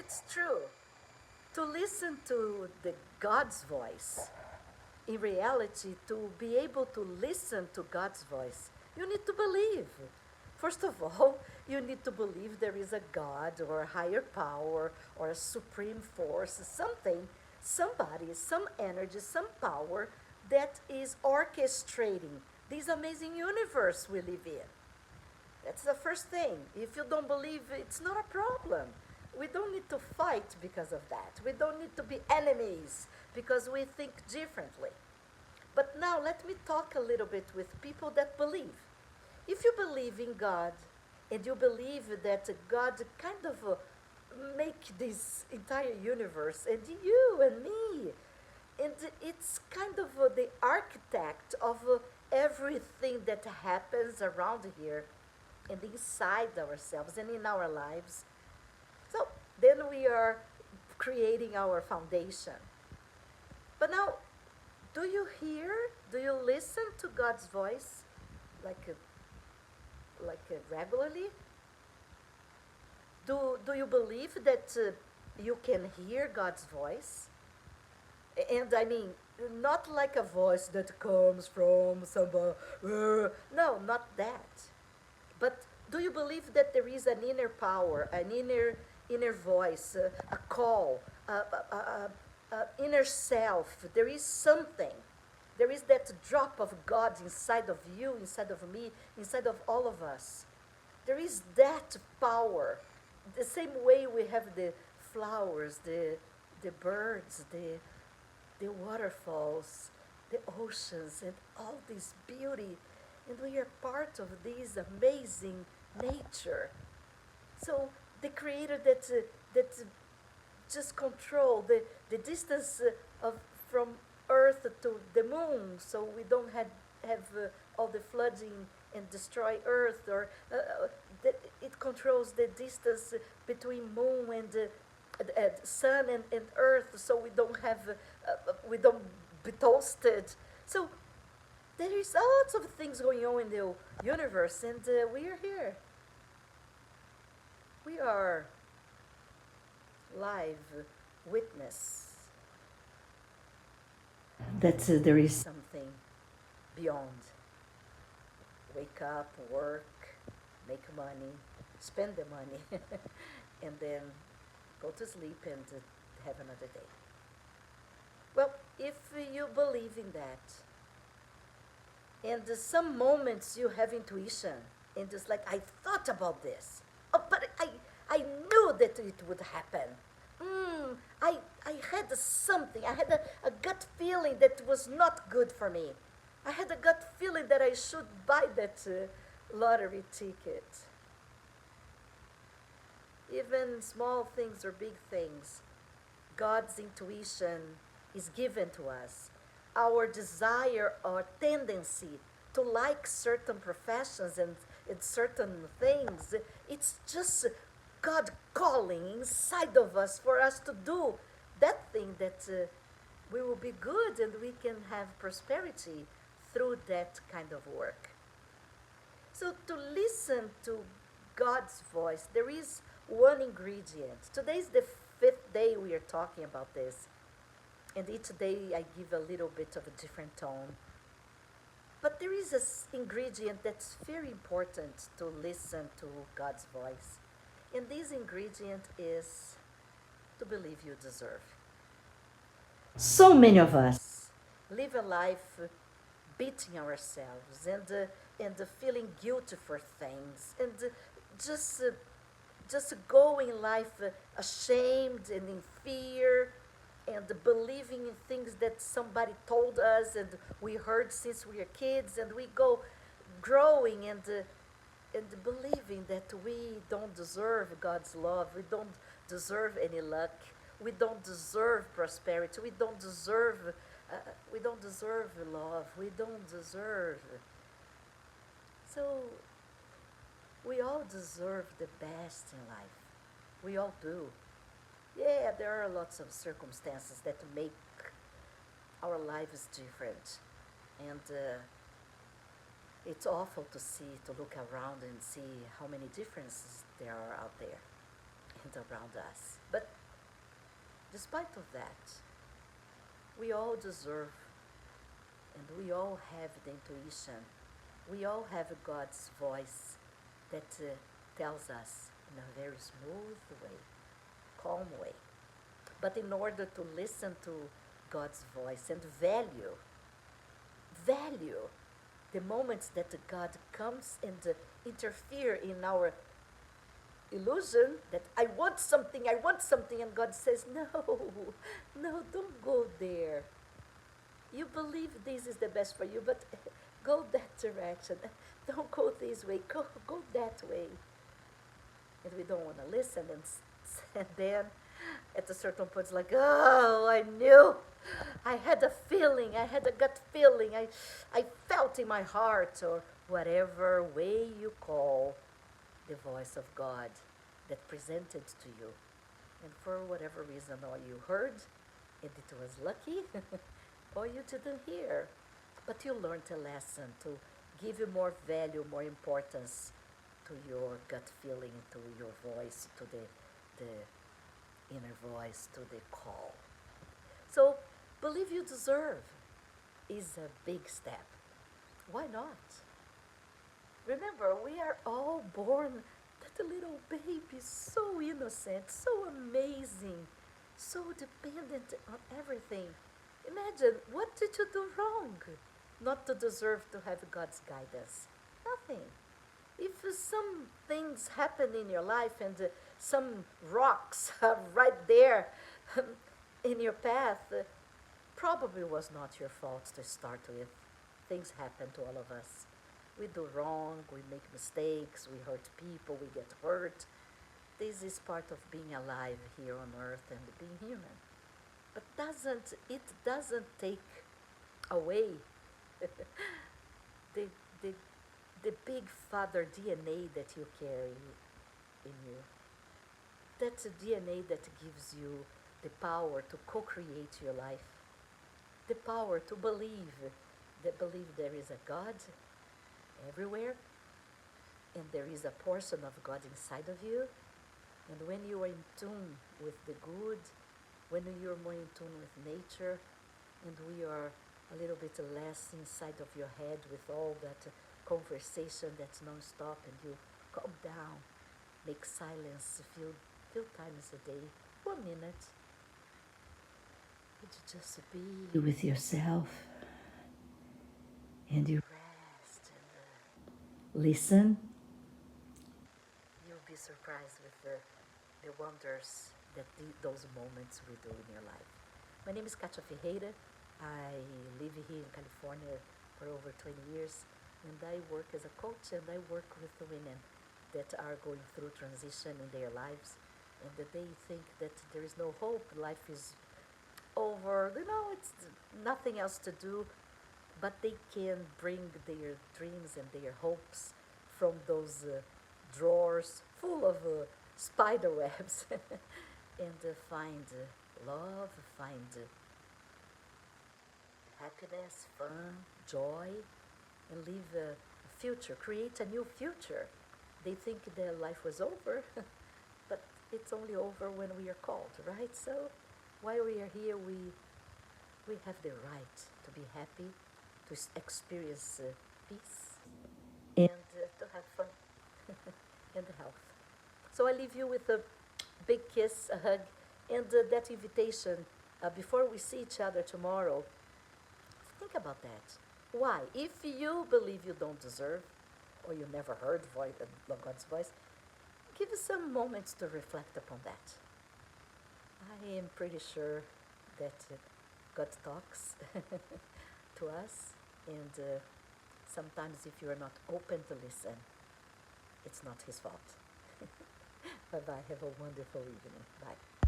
it's true. To listen to the God's voice, in reality, to be able to listen to God's voice, you need to believe. First of all, you need to believe there is a God or a higher power or a supreme force, something, somebody, some energy, some power that is orchestrating this amazing universe we live in. That's the first thing. If you don't believe, it's not a problem. We don't need to fight because of that. We don't need to be enemies because we think differently. But now let me talk a little bit with people that believe. If you believe in God and you believe that God kind of make this entire universe and you and me, and it's kind of the architect of everything that happens around here and inside ourselves and in our lives. So then we are creating our foundation. But now, do you hear? Do you listen to God's voice like regularly? Do you believe that you can hear God's voice? And I mean, not like a voice that comes from somebody. No, not that. But do you believe that there is an inner power, an inner voice, a call, inner self? There is something. There is that drop of God inside of you, inside of me, inside of all of us. There is that power. The same way we have the flowers, the birds, the waterfalls, the oceans, and all this beauty. And we are part of this amazing nature. So the creator that just control the distance of from Earth to the moon, so we don't have all the flooding and destroy Earth, or it controls the distance between moon and sun and Earth, so we don't be toasted. So there is lots of things going on in the universe, and we are here. We are live witness that there is something beyond. Wake up, work, make money, spend the money, and then go to sleep and have another day. Well, if you believe in that, and some moments you have intuition, and it's like, I thought about this, oh, but I knew that it would happen. I had something, I had a gut feeling that was not good for me. I had a gut feeling that I should buy that lottery ticket. Even small things or big things, God's intuition is given to us. Our desire or tendency to like certain professions and certain things, it's just God calling inside of us for us to do that thing that we will be good and we can have prosperity through that kind of work. So to listen to God's voice, there is one ingredient. Today is the fifth day we are talking about this. And each day I give a little bit of a different tone. But there is an ingredient that's very important to listen to God's voice. And this ingredient is to believe you deserve. So many of us live a life beating ourselves and feeling guilty for things and just going in life ashamed and in fear and believing in things that somebody told us and we heard since we were kids, and we go growing and believing that we don't deserve God's love, we don't deserve any luck, we don't deserve prosperity, we don't deserve love, we don't deserve. So we all deserve the best in life. We all do. Yeah, there are lots of circumstances that make our lives different. And it's awful to look around and see how many differences there are out there. and around us. But despite of that, we all deserve and we all have the intuition. We all have God's voice that tells us in a very smooth way, calm way. But in order to listen to God's voice and value the moments that God comes and interfere in our illusion that I want something, and God says, no, no, don't go there. You believe this is the best for you, but go that direction. Don't go this way, go that way. And we don't want to listen, and then at a certain point it's like, oh, I knew. I had a feeling, I had a gut feeling, I felt in my heart, or whatever way you call the voice of God that presented to you. And for whatever reason, or you heard, and it was lucky, or you didn't hear. But you learned a lesson to give you more value, more importance to your gut feeling, to your voice, to the inner voice, to the call. So, believe you deserve is a big step. Why not? Remember, we are all born that little baby, so innocent, so amazing, so dependent on everything. Imagine, what did you do wrong not to deserve to have God's guidance? Nothing. If some things happen in your life and some rocks are right there in your path, probably was not your fault to start with. Things happen to all of us. We do wrong, we make mistakes, we hurt people, we get hurt. This is part of being alive here on earth and being human. But it doesn't take away the, the, the big father DNA that you carry in you. That's a DNA that gives you the power to co-create your life, the power to believe there is a God everywhere, and there is a portion of God inside of you. And when you are in tune with the good, when you're more in tune with nature, and we are a little bit less inside of your head with all that conversation that's non-stop, and you calm down, make silence few times a day, 1 minute, and you just be with yourself, and you rest and listen. You'll be surprised with the wonders that those moments will do in your life. My name is Katia Ferreira. I live here in California for over 20 years, and I work as a coach, and I work with the women that are going through transition in their lives, and that they think that there is no hope, life is over, it's nothing else to do, but they can bring their dreams and their hopes from those drawers full of spider webs and find love, find happiness, fun, joy, and live a future, create a new future. They think their life was over, but it's only over when we are called, right? So while we are here, we have the right to be happy, to experience peace, and to have fun and health. So I leave you with a big kiss, a hug, and that invitation before we see each other tomorrow. Think about that. Why? If you believe you don't deserve, or you never heard God's voice, give us some moments to reflect upon that. I am pretty sure that God talks to us, and sometimes if you are not open to listen, it's not his fault. Bye-bye. Have a wonderful evening. Bye.